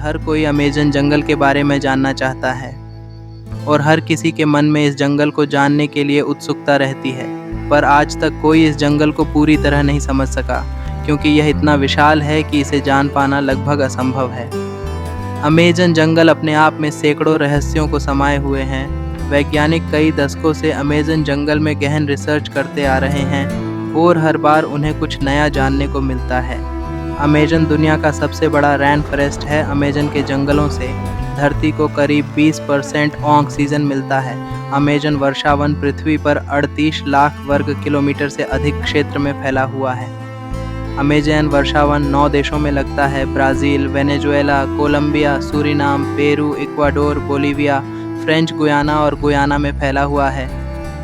हर कोई अमेज़न जंगल के बारे में जानना चाहता है और हर किसी के मन में इस जंगल को जानने के लिए उत्सुकता रहती है। पर आज तक कोई इस जंगल को पूरी तरह नहीं समझ सका, क्योंकि यह इतना विशाल है कि इसे जान पाना लगभग असंभव है। अमेज़न जंगल अपने आप में सैकड़ों रहस्यों को समाये हुए हैं। वैज्ञानिक कई दशकों से अमेज़न जंगल में गहन रिसर्च करते आ रहे हैं और हर बार उन्हें कुछ नया जानने को मिलता है। अमेज़न दुनिया का सबसे बड़ा रेन फॉरेस्ट है। अमेज़न के जंगलों से धरती को करीब 20% ऑक्सीजन मिलता है। अमेज़न वर्षावन पृथ्वी पर 38 लाख वर्ग किलोमीटर से अधिक क्षेत्र में फैला हुआ है। अमेज़न वर्षावन 9 देशों में लगता है: Brazil, Venezuela, Colombia, Suriname, Peru, Ecuador, Bolivia, French Guiana और गुयाना में फैला हुआ है।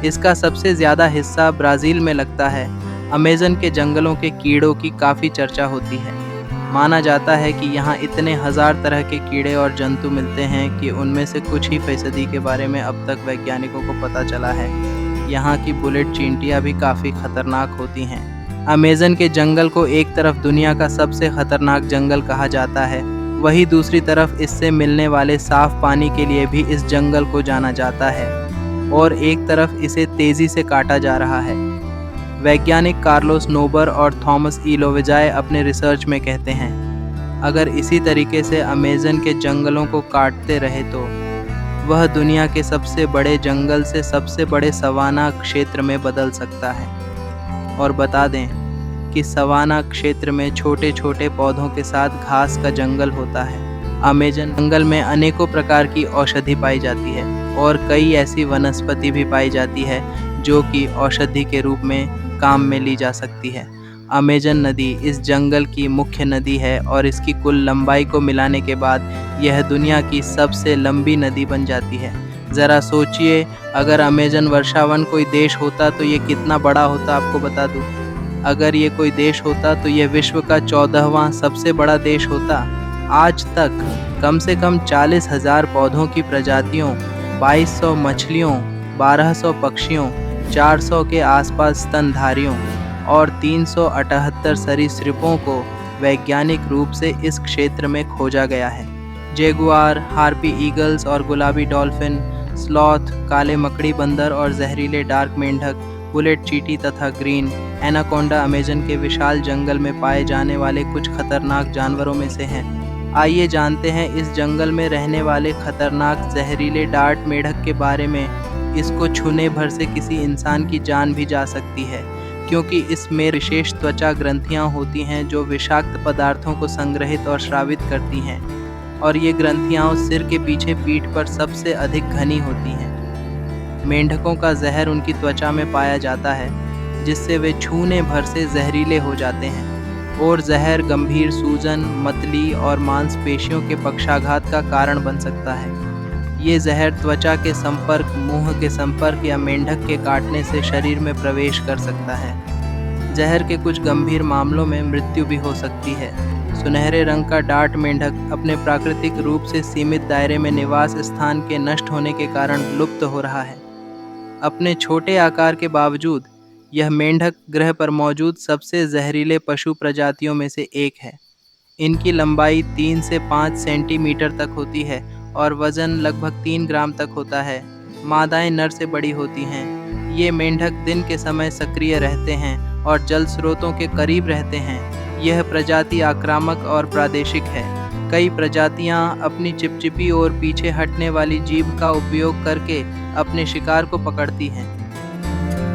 इसका सबसे ज़्यादा हिस्सा ब्राज़ील में लगता है। अमेज़न के जंगलों के कीड़ों की काफ़ी चर्चा होती है। माना जाता है कि यहाँ इतने हज़ार तरह के कीड़े और जंतु मिलते हैं कि उनमें से कुछ ही फीसदी के बारे में अब तक वैज्ञानिकों को पता चला है। यहाँ की बुलेट चींटियाँ भी काफ़ी खतरनाक होती हैं। अमेज़न के जंगल को एक तरफ दुनिया का सबसे खतरनाक जंगल कहा जाता है, वहीं दूसरी तरफ इससे मिलने वाले साफ पानी के लिए भी इस जंगल को जाना जाता है और एक तरफ इसे तेज़ी से काटा जा रहा है। वैज्ञानिक कार्लोस नोबर और थॉमस ई लोवेजाय अपने रिसर्च में कहते हैं, अगर इसी तरीके से अमेज़न के जंगलों को काटते रहे तो वह दुनिया के सबसे बड़े जंगल से सबसे बड़े सवाना क्षेत्र में बदल सकता है। और बता दें कि सवाना क्षेत्र में छोटे छोटे पौधों के साथ घास का जंगल होता है। अमेज़न जंगल में अनेकों प्रकार की औषधि पाई जाती है और कई ऐसी वनस्पति भी पाई जाती है जो कि औषधि के रूप में काम में ली जा सकती है। अमेज़न नदी इस जंगल की मुख्य नदी है और इसकी कुल लंबाई को मिलाने के बाद यह दुनिया की सबसे लंबी नदी बन जाती है। ज़रा सोचिए, अगर अमेज़न वर्षावन कोई देश होता तो ये कितना बड़ा होता, आपको बता दूँ। अगर ये कोई देश होता तो यह विश्व का 14वां सबसे बड़ा देश होता। आज तक कम से कम 40,000 पौधों की प्रजातियों, 2200 मछलियों, 1200 पक्षियों, 400 के आसपास स्तनधारियों और 378 सरीसृपों को वैज्ञानिक रूप से इस क्षेत्र में खोजा गया है। जैगुआर, हार्पी ईगल्स और गुलाबी डॉल्फिन, स्लॉथ, काले मकड़ी बंदर और जहरीले डार्क मेंढक, बुलेट चींटी तथा ग्रीन एनाकोंडा अमेज़न के विशाल जंगल में पाए जाने वाले कुछ खतरनाक जानवरों में से हैं। आइए जानते हैं इस जंगल में रहने वाले खतरनाक जहरीले डार्ट मेंढक के बारे में। इसको छूने भर से किसी इंसान की जान भी जा सकती है, क्योंकि इसमें विशेष त्वचा ग्रंथियां होती हैं जो विषाक्त पदार्थों को संग्रहित और स्रावित करती हैं, और ये ग्रंथियां सिर के पीछे पीठ पर सबसे अधिक घनी होती हैं। मेंढकों का जहर उनकी त्वचा में पाया जाता है, जिससे वे छूने भर से जहरीले हो जाते हैं, और जहर गंभीर सूजन, मतली और मांसपेशियों के पक्षाघात का कारण बन सकता है। ये जहर त्वचा के संपर्क, मुंह के संपर्क या मेंढक के काटने से शरीर में प्रवेश कर सकता है। जहर के कुछ गंभीर मामलों में मृत्यु भी हो सकती है। सुनहरे रंग का डार्ट मेंढक अपने प्राकृतिक रूप से सीमित दायरे में निवास स्थान के नष्ट होने के कारण लुप्त हो रहा है। अपने छोटे आकार के बावजूद यह मेंढक ग्रह पर मौजूद सबसे जहरीले पशु प्रजातियों में से एक है। इनकी लंबाई 3 से 5 सेंटीमीटर तक होती है और वज़न लगभग 3 ग्राम तक होता है। मादाएं नर से बड़ी होती हैं। ये मेंढक दिन के समय सक्रिय रहते हैं और जल स्रोतों के करीब रहते हैं। यह प्रजाति आक्रामक और प्रादेशिक है। कई प्रजातियां अपनी चिपचिपी और पीछे हटने वाली जीभ का उपयोग करके अपने शिकार को पकड़ती हैं।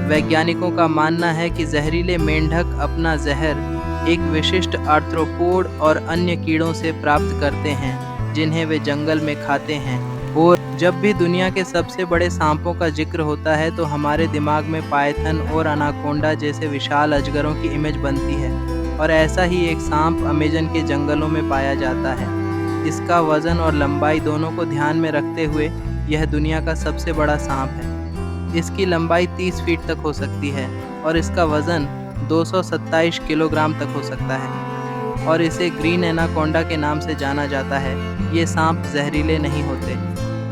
वैज्ञानिकों का मानना है कि जहरीले मेंढक अपना जहर एक विशिष्ट आर्थ्रोपोड और अन्य कीड़ों से प्राप्त करते हैं, जिन्हें वे जंगल में खाते हैं। और जब भी दुनिया के सबसे बड़े सांपों का जिक्र होता है तो हमारे दिमाग में पायथन और अनाकोंडा जैसे विशाल अजगरों की इमेज बनती है, और ऐसा ही एक सांप अमेज़न के जंगलों में पाया जाता है। इसका वज़न और लंबाई दोनों को ध्यान में रखते हुए यह दुनिया का सबसे बड़ा सांप है। इसकी लंबाई 30 फीट तक हो सकती है और इसका वज़न 227 किलोग्राम तक हो सकता है, और इसे ग्रीन एनाकोंडा के नाम से जाना जाता है। ये सांप जहरीले नहीं होते।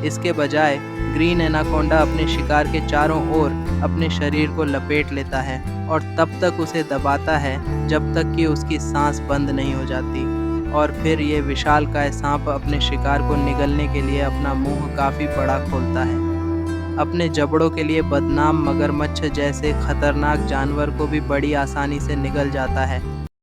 इसके बजाय ग्रीन एनाकोंडा अपने शिकार के चारों ओर अपने शरीर को लपेट लेता है और तब तक उसे दबाता है जब तक कि उसकी सांस बंद नहीं हो जाती। और फिर ये विशालकाय सांप अपने शिकार को निगलने के लिए अपना मुंह काफी बड़ा खोलता है। अपने जबड़ों के लिए बदनाम मगरमच्छ जैसे खतरनाक जानवर को भी बड़ी आसानी से निगल जाता है।